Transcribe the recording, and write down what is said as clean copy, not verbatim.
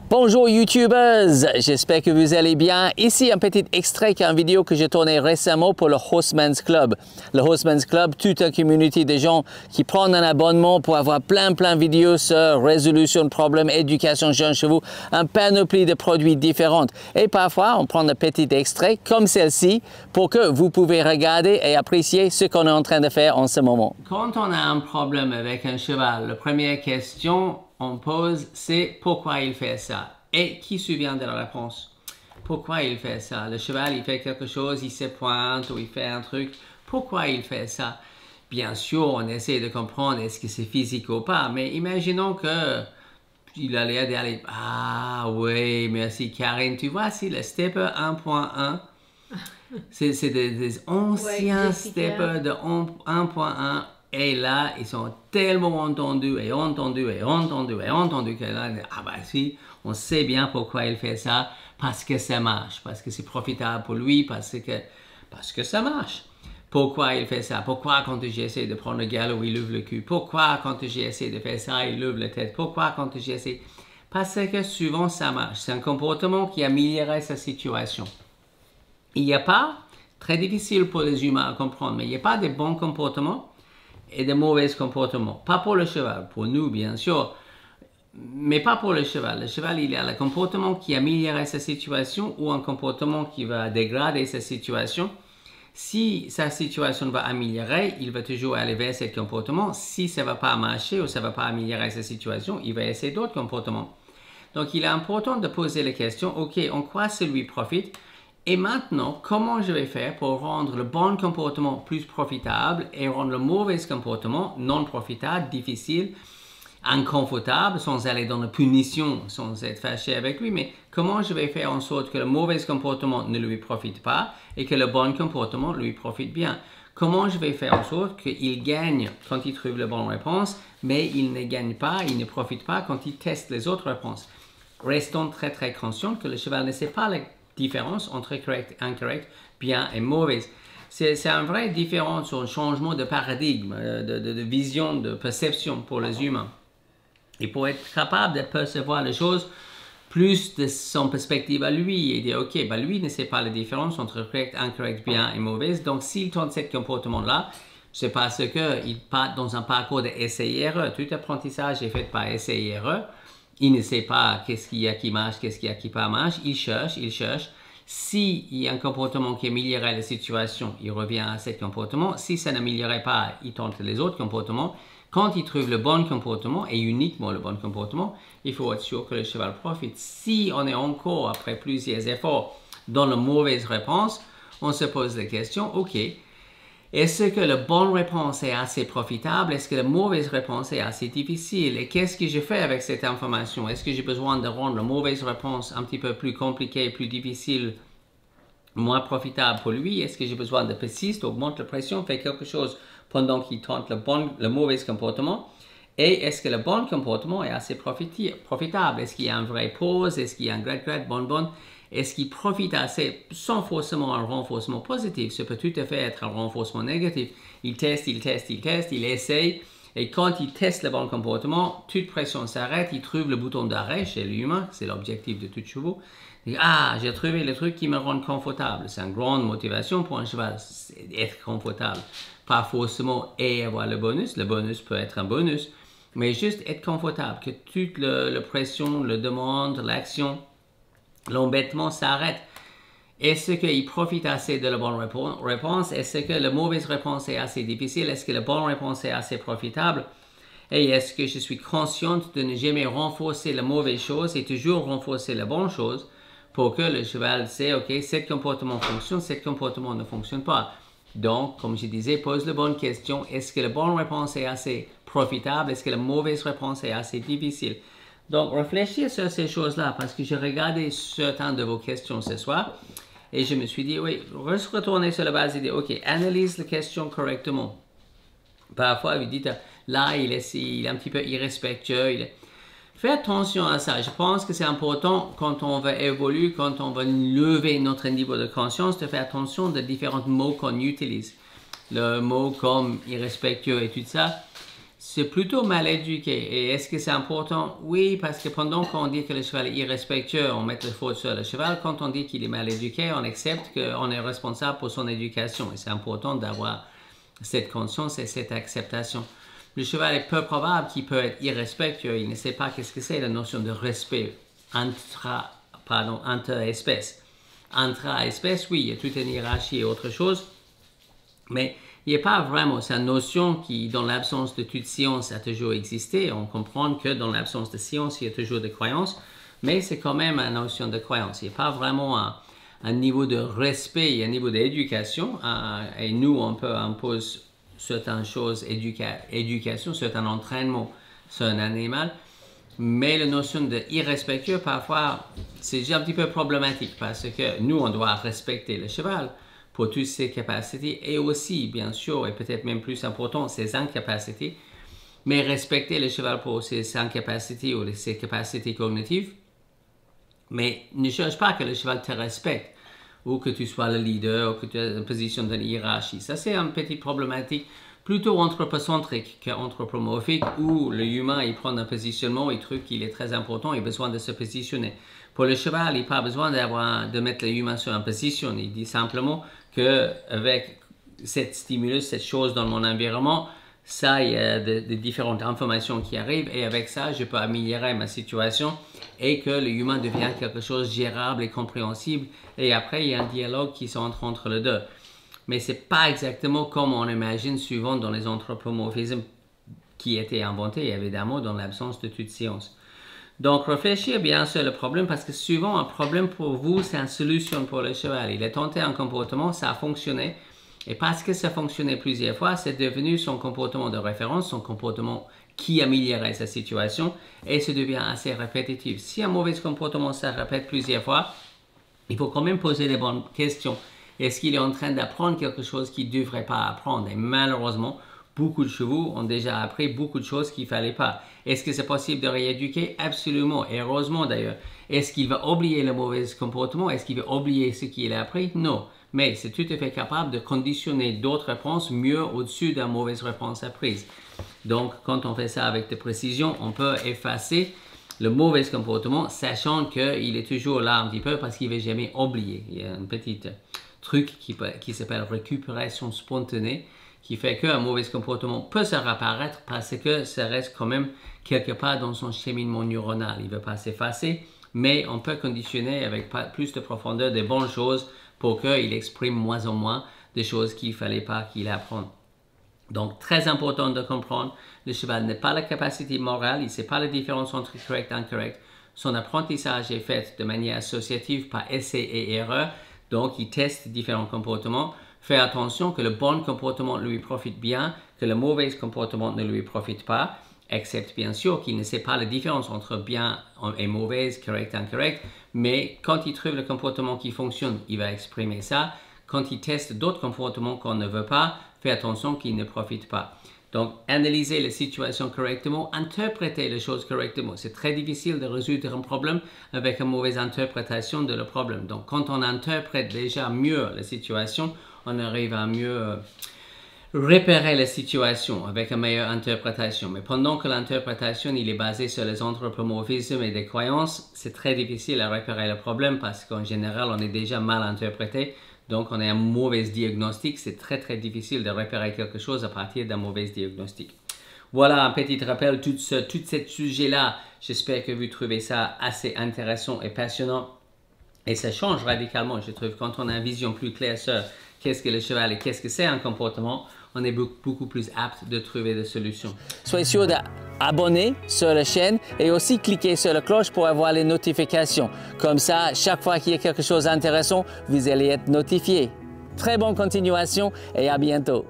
Bonjour YouTubers, j'espère que vous allez bien. Ici un petit extrait d'une vidéo que j'ai tournée récemment pour le Horseman's Club. Le Horseman's Club, toute une communauté de gens qui prennent un abonnement pour avoir plein de vidéos sur résolution de problèmes, éducation jeunes chevaux, un panoplie de produits différents. Et parfois, on prend un petit extrait comme celle-ci pour que vous pouvez regarder et apprécier ce qu'on est en train de faire en ce moment. Quand on a un problème avec un cheval, la première question on pose, c'est pourquoi il fait ça? Et qui se souvient de la réponse? Pourquoi il fait ça? Le cheval, il fait quelque chose, il se pointe ou il fait un truc. Pourquoi il fait ça? Bien sûr, on essaie de comprendre est-ce que c'est physique ou pas, mais imaginons que il a l'air d'aller, ah oui, merci Karine. Tu vois, si le stepper 1.1, c'est des anciens steppers de 1.1. Et là, ils sont tellement entendus et entendus que là, ah bah si, on sait bien pourquoi il fait ça, parce que ça marche, parce que c'est profitable pour lui, parce que ça marche. Pourquoi il fait ça? Pourquoi quand j'essaie de prendre le galop, il ouvre le cul? Pourquoi quand j'essaie de faire ça, il ouvre la tête? Pourquoi quand j'essaie? Parce que souvent ça marche. C'est un comportement qui améliorerait sa situation. Il n'y a pas, très difficile pour les humains à comprendre, mais il n'y a pas de bons comportements et de mauvais comportements. Pas pour le cheval, pour nous bien sûr, mais pas pour le cheval. Le cheval, il a le comportement qui améliorerait sa situation ou un comportement qui va dégrader sa situation. Si sa situation va améliorer, il va toujours aller vers ce comportement. Si ça ne va pas marcher ou ça ne va pas améliorer sa situation, il va essayer d'autres comportements. Donc, il est important de poser la question, ok, en quoi ça lui profite? Et maintenant, comment je vais faire pour rendre le bon comportement plus profitable et rendre le mauvais comportement non profitable, difficile, inconfortable, sans aller dans la punition, sans être fâché avec lui. Mais comment je vais faire en sorte que le mauvais comportement ne lui profite pas et que le bon comportement lui profite bien? Comment je vais faire en sorte qu'il gagne quand il trouve la bonne réponse, mais il ne gagne pas, il ne profite pas quand il teste les autres réponses? Restons très conscients que le cheval ne sait pas la différence entre correct, incorrect, bien et mauvais. C'est une vraie différence, un changement de paradigme, de vision, de perception pour les humains. Et pour être capable de percevoir les choses plus de son perspective à lui et dire, ok, bah lui ne sait pas la différence entre correct, incorrect, bien et mauvais. Donc s'il tente ce comportement-là, c'est parce qu'il part dans un parcours d'essai-erreur. Tout apprentissage est fait par essai-erreur. Il ne sait pas qu'est-ce qu'il y a qui marche, qu'est-ce qu'il y a qui pas marche. Il cherche. S'il y a un comportement qui améliorerait la situation, il revient à ce comportement. Si ça n'améliorerait pas, il tente les autres comportements. Quand il trouve le bon comportement, et uniquement le bon comportement, il faut être sûr que le cheval profite. Si on est encore, après plusieurs efforts, dans la mauvaise réponse, on se pose la question, ok, est-ce que la bonne réponse est assez profitable? Est-ce que la mauvaise réponse est assez difficile? Et qu'est-ce que je fais avec cette information? Est-ce que j'ai besoin de rendre la mauvaise réponse un petit peu plus compliquée, plus difficile, moins profitable pour lui? Est-ce que j'ai besoin de persiste, augmente la pression, fait quelque chose pendant qu'il tente le mauvais comportement? Et est-ce que le bon comportement est assez profitable? Est-ce qu'il y a une vraie pause? Est-ce qu'il y a un great, bon? Est-ce qu'il profite assez sans forcément un renforcement positif? Ça peut tout à fait être un renforcement négatif. Il teste, il essaye. Et quand il teste le bon comportement, toute pression s'arrête. Il trouve le bouton d'arrêt chez l'humain. C'est l'objectif de tout chevaux. Ah, j'ai trouvé le truc qui me rend confortable. C'est une grande motivation pour un cheval, être confortable. Pas forcément avoir le bonus. Le bonus peut être un bonus. Mais juste être confortable. Que toute la pression, la demande, l'action, l'embêtement s'arrête. Est-ce qu'il profite assez de la bonne réponse? Est-ce que la mauvaise réponse est assez difficile? Est-ce que la bonne réponse est assez profitable? Et est-ce que je suis consciente de ne jamais renforcer la mauvaise chose et toujours renforcer la bonne chose pour que le cheval sait, ok, ce comportement fonctionne, ce comportement ne fonctionne pas. Donc, comme je disais, pose la bonne question. Est-ce que la bonne réponse est assez profitable? Est-ce que la mauvaise réponse est assez difficile? Donc, réfléchir sur ces choses-là, parce que j'ai regardé certaines de vos questions ce soir, et je me suis dit, oui, retourner sur la base et dire, ok, analyse la question correctement. Parfois, vous dites, là, il est un petit peu irrespectueux. Fais attention à ça. Je pense que c'est important quand on va évoluer, quand on va lever notre niveau de conscience, de faire attention aux différents mots qu'on utilise. Le mot comme irrespectueux et tout ça, C'est plutôt mal éduqué. Et est-ce que c'est important? Oui, parce que pendant qu'on dit que le cheval est irrespectueux, on met le faute sur le cheval. Quand on dit qu'il est mal éduqué, on accepte qu'on est responsable pour son éducation. Et c'est important d'avoir cette conscience et cette acceptation. Le cheval est peu probable qu'il peut être irrespectueux. Il ne sait pas qu'est-ce que c'est la notion de respect inter-espèces. Intra-espèces, oui, il y a toute une hiérarchie et autre chose. Mais il n'y a pas vraiment cette notion qui, dans l'absence de toute science, a toujours existé. On comprend que dans l'absence de science, il y a toujours des croyances, mais c'est quand même une notion de croyance. Il n'y a pas vraiment un niveau de respect et un niveau d'éducation. Et nous, on peut imposer certaines choses, éducation, certains entraînements sur un animal. Mais la notion d'irrespectueux, parfois, c'est un petit peu problématique parce que nous, on doit respecter le cheval pour toutes ses capacités et aussi, bien sûr, et peut-être même plus important, ses incapacités. Mais respecter le cheval pour ses incapacités ou ses capacités cognitives. Mais ne cherche pas que le cheval te respecte ou que tu sois le leader ou que tu aies une position de hiérarchie. Ça, c'est une petite problématique plutôt anthropocentrique qu'anthropomorphique où le humain, il prend un positionnement, il trouve qu'il est très important, il a besoin de se positionner. Pour le cheval, il n'a pas besoin de mettre l'humain sur une position. Il dit simplement qu'avec cette stimulus, cette chose dans mon environnement, ça, il y a des différentes informations qui arrivent et avec ça, je peux améliorer ma situation et que l'humain devient quelque chose de gérable et compréhensible. Et après, il y a un dialogue qui s'entre entre les deux. Mais ce n'est pas exactement comme on imagine souvent dans les anthropomorphismes qui étaient inventés, évidemment, dans l'absence de toute science. Donc, réfléchir bien sur le problème parce que souvent, un problème pour vous, c'est une solution pour le cheval. Il a tenté un comportement, ça a fonctionné. Et parce que ça a fonctionné plusieurs fois, c'est devenu son comportement de référence, son comportement qui améliorait sa situation et ça devient assez répétitif. Si un mauvais comportement se répète plusieurs fois, il faut quand même poser les bonnes questions. Est-ce qu'il est en train d'apprendre quelque chose qu'il ne devrait pas apprendre? Et malheureusement, beaucoup de chevaux ont déjà appris beaucoup de choses qu'il ne fallait pas. Est-ce que c'est possible de rééduquer? Absolument, et heureusement d'ailleurs. Est-ce qu'il va oublier le mauvais comportement? Est-ce qu'il va oublier ce qu'il a appris? Non. Mais c'est tout à fait capable de conditionner d'autres réponses mieux au-dessus d'une mauvaise réponse apprise. Donc, quand on fait ça avec de précision, on peut effacer le mauvais comportement, sachant qu'il est toujours là un petit peu parce qu'il ne va jamais oublier. Il y a un petit truc qui s'appelle récupération spontanée, qui fait qu'un mauvais comportement peut se réapparaître parce que ça reste quand même quelque part dans son cheminement neuronal. Il ne va pas s'effacer, mais on peut conditionner avec plus de profondeur des bonnes choses pour qu'il exprime moins en moins des choses qu'il ne fallait pas qu'il apprenne. Donc, très important de comprendre, le cheval n'a pas la capacité morale, il ne sait pas la différence entre correct et incorrect. Son apprentissage est fait de manière associative par essai et erreur, donc il teste différents comportements. Fait attention que le bon comportement lui profite bien, que le mauvais comportement ne lui profite pas, excepte bien sûr qu'il ne sait pas la différence entre bien et mauvais, correct et incorrect, mais quand il trouve le comportement qui fonctionne, il va exprimer ça. Quand il teste d'autres comportements qu'on ne veut pas, fait attention qu'il ne profite pas. Donc, analyser la situation correctement, interpréter les choses correctement. C'est très difficile de résoudre un problème avec une mauvaise interprétation de le problème. Donc, quand on interprète déjà mieux la situation, on arrive à mieux repérer la situation avec une meilleure interprétation. Mais pendant que l'interprétation il est basée sur les anthropomorphismes et des croyances, c'est très difficile à repérer le problème parce qu'en général, on est déjà mal interprété. Donc, on a un mauvais diagnostic. C'est très, très difficile de repérer quelque chose à partir d'un mauvais diagnostic. Voilà un petit rappel, tout ce sujet-là. J'espère que vous trouvez ça assez intéressant et passionnant. Et ça change radicalement, je trouve, quand on a une vision plus claire sur qu'est-ce que le cheval et qu'est-ce que c'est un comportement, on est beaucoup plus apte de trouver des solutions. Soyez sûr d'abonner sur la chaîne et aussi cliquer sur la cloche pour avoir les notifications. Comme ça, chaque fois qu'il y a quelque chose d'intéressant, vous allez être notifié. Très bonne continuation et à bientôt.